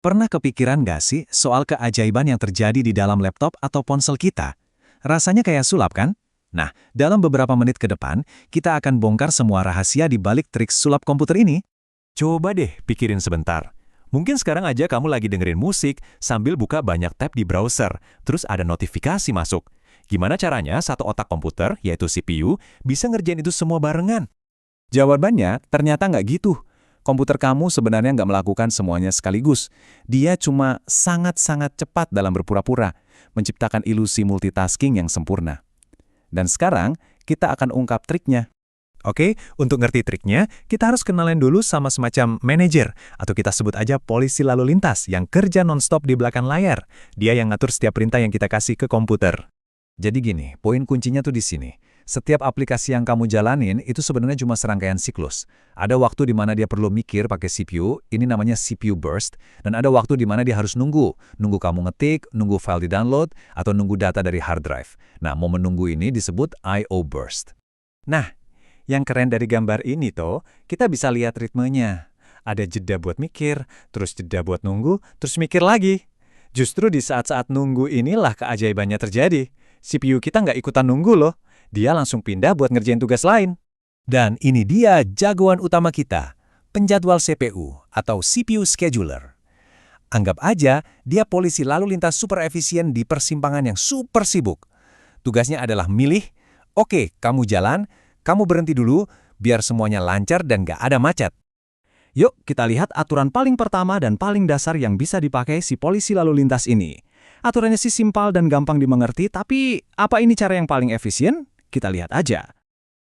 Pernah kepikiran nggak sih soal keajaiban yang terjadi di dalam laptop atau ponsel kita? Rasanya kayak sulap kan? Nah, dalam beberapa menit ke depan, kita akan bongkar semua rahasia di balik trik sulap komputer ini. Coba deh pikirin sebentar. Mungkin sekarang aja kamu lagi dengerin musik sambil buka banyak tab di browser, terus ada notifikasi masuk. Gimana caranya satu otak komputer, yaitu CPU, bisa ngerjain itu semua barengan? Jawabannya ternyata nggak gitu. Komputer kamu sebenarnya nggak melakukan semuanya sekaligus. Dia cuma sangat-sangat cepat dalam berpura-pura, menciptakan ilusi multitasking yang sempurna. Dan sekarang, kita akan ungkap triknya. Oke, untuk ngerti triknya, kita harus kenalin dulu sama semacam manajer, atau kita sebut aja polisi lalu lintas yang kerja nonstop di belakang layar. Dia yang ngatur setiap perintah yang kita kasih ke komputer. Jadi gini, poin kuncinya tuh di sini. Setiap aplikasi yang kamu jalanin itu sebenarnya cuma serangkaian siklus. Ada waktu di mana dia perlu mikir pakai CPU, ini namanya CPU burst, dan ada waktu di mana dia harus nunggu kamu ngetik, nunggu file di-download, atau nunggu data dari hard drive. Nah, momen nunggu ini disebut I/O burst. Nah, yang keren dari gambar ini tuh, kita bisa lihat ritmenya. Ada jeda buat mikir, terus jeda buat nunggu, terus mikir lagi. Justru di saat-saat nunggu inilah keajaibannya terjadi. CPU kita nggak ikutan nunggu loh. Dia langsung pindah buat ngerjain tugas lain. Dan ini dia jagoan utama kita, penjadwal CPU atau CPU scheduler. Anggap aja dia polisi lalu lintas super efisien di persimpangan yang super sibuk. Tugasnya adalah milih, oke, kamu jalan, kamu berhenti dulu, biar semuanya lancar dan gak ada macet. Yuk, kita lihat aturan paling pertama dan paling dasar yang bisa dipakai si polisi lalu lintas ini. Aturannya sih simpel dan gampang dimengerti, tapi apa ini cara yang paling efisien? Kita lihat aja.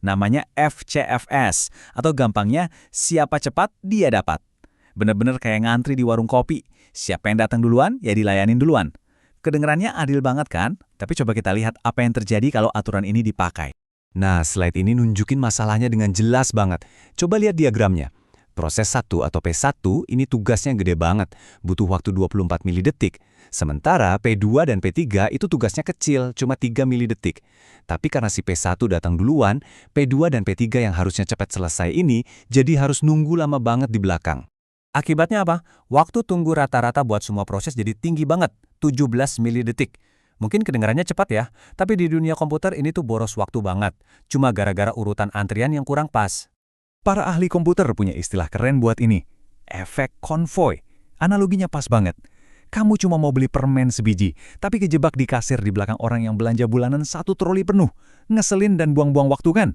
Namanya FCFS, atau gampangnya siapa cepat, dia dapat. Bener-bener kayak ngantri di warung kopi. Siapa yang datang duluan, ya dilayanin duluan. Kedengerannya adil banget kan? Tapi coba kita lihat apa yang terjadi kalau aturan ini dipakai. Nah, slide ini nunjukin masalahnya dengan jelas banget. Coba lihat diagramnya. Proses 1 atau P1 ini tugasnya gede banget, butuh waktu 24 milidetik. Sementara P2 dan P3 itu tugasnya kecil, cuma 3 milidetik. Tapi karena si P1 datang duluan, P2 dan P3 yang harusnya cepat selesai ini jadi harus nunggu lama banget di belakang. Akibatnya apa? Waktu tunggu rata-rata buat semua proses jadi tinggi banget, 17 milidetik. Mungkin kedengarannya cepat ya, tapi di dunia komputer ini tuh boros waktu banget. Cuma gara-gara urutan antrian yang kurang pas. Para ahli komputer punya istilah keren buat ini. Efek konvoy. Analoginya pas banget. Kamu cuma mau beli permen sebiji, tapi kejebak di kasir di belakang orang yang belanja bulanan 1 troli penuh. Ngeselin dan buang-buang waktu kan?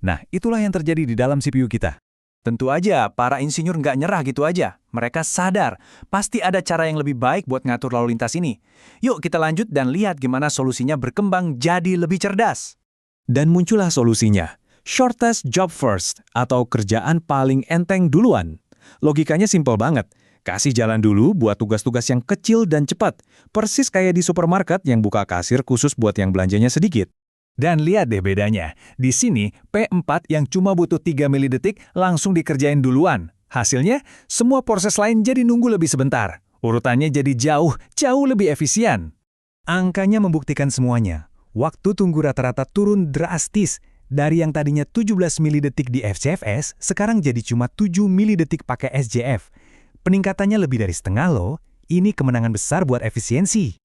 Nah, itulah yang terjadi di dalam CPU kita. Tentu aja, para insinyur nggak nyerah gitu aja. Mereka sadar, pasti ada cara yang lebih baik buat ngatur lalu lintas ini. Yuk kita lanjut dan lihat gimana solusinya berkembang jadi lebih cerdas. Dan muncullah solusinya. Shortest job first, atau kerjaan paling enteng duluan. Logikanya simpel banget. Kasih jalan dulu buat tugas-tugas yang kecil dan cepat. Persis kayak di supermarket yang buka kasir khusus buat yang belanjanya sedikit. Dan lihat deh bedanya. Di sini, P4 yang cuma butuh 3 milidetik langsung dikerjain duluan. Hasilnya, semua proses lain jadi nunggu lebih sebentar. Urutannya jadi jauh lebih efisien. Angkanya membuktikan semuanya. Waktu tunggu rata-rata turun drastis. Dari yang tadinya 17 milidetik di FCFS, sekarang jadi cuma 7 milidetik pakai SJF. Peningkatannya lebih dari setengah loh. Ini kemenangan besar buat efisiensi.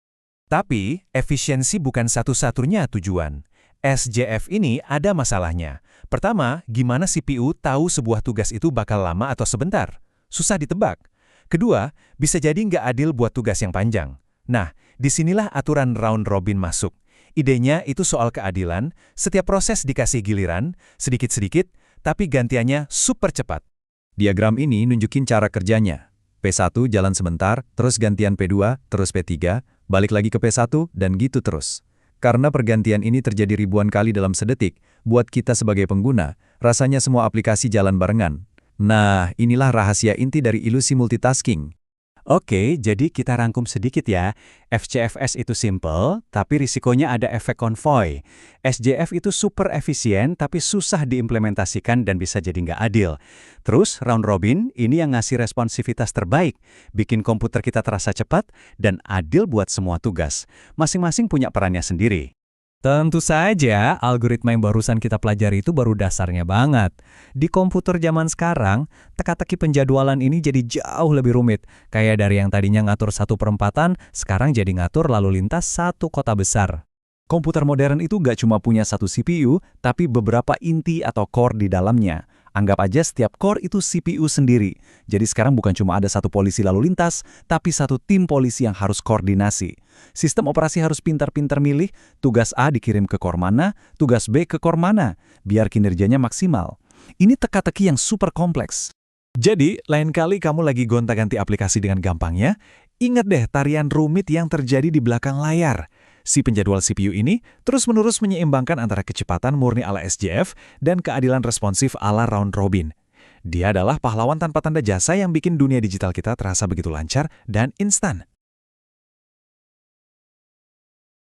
Tapi, efisiensi bukan satu-satunya tujuan. SJF ini ada masalahnya. Pertama, gimana CPU tahu sebuah tugas itu bakal lama atau sebentar? Susah ditebak. Kedua, bisa jadi nggak adil buat tugas yang panjang. Nah, disinilah aturan round robin masuk. Idenya itu soal keadilan, setiap proses dikasih giliran, sedikit-sedikit, tapi gantiannya super cepat. Diagram ini nunjukin cara kerjanya. P1 jalan sebentar, terus gantian P2, terus P3, balik lagi ke P1, dan gitu terus. Karena pergantian ini terjadi ribuan kali dalam sedetik, buat kita sebagai pengguna, rasanya semua aplikasi jalan barengan. Nah, inilah rahasia inti dari ilusi multitasking. Oke, jadi kita rangkum sedikit ya. FCFS itu simple, tapi risikonya ada efek konvoy. SJF itu super efisien, tapi susah diimplementasikan dan bisa jadi nggak adil. Terus, round robin, ini yang ngasih responsivitas terbaik. Bikin komputer kita terasa cepat dan adil buat semua tugas. Masing-masing punya perannya sendiri. Tentu saja, algoritma yang barusan kita pelajari itu baru dasarnya banget. Di komputer zaman sekarang, teka-teki penjadwalan ini jadi jauh lebih rumit. Kayak dari yang tadinya ngatur satu perempatan, sekarang jadi ngatur lalu lintas satu kota besar. Komputer modern itu nggak cuma punya satu CPU, tapi beberapa inti atau core di dalamnya. Anggap aja setiap core itu CPU sendiri. Jadi sekarang bukan cuma ada satu polisi lalu lintas, tapi satu tim polisi yang harus koordinasi. Sistem operasi harus pintar-pintar milih, tugas A dikirim ke core mana, tugas B ke core mana, biar kinerjanya maksimal. Ini teka-teki yang super kompleks. Jadi, lain kali kamu lagi gonta-ganti aplikasi dengan gampangnya, ingat deh tarian rumit yang terjadi di belakang layar. Si penjadwal CPU ini terus-menerus menyeimbangkan antara kecepatan murni ala SJF dan keadilan responsif ala round robin. Dia adalah pahlawan tanpa tanda jasa yang bikin dunia digital kita terasa begitu lancar dan instan.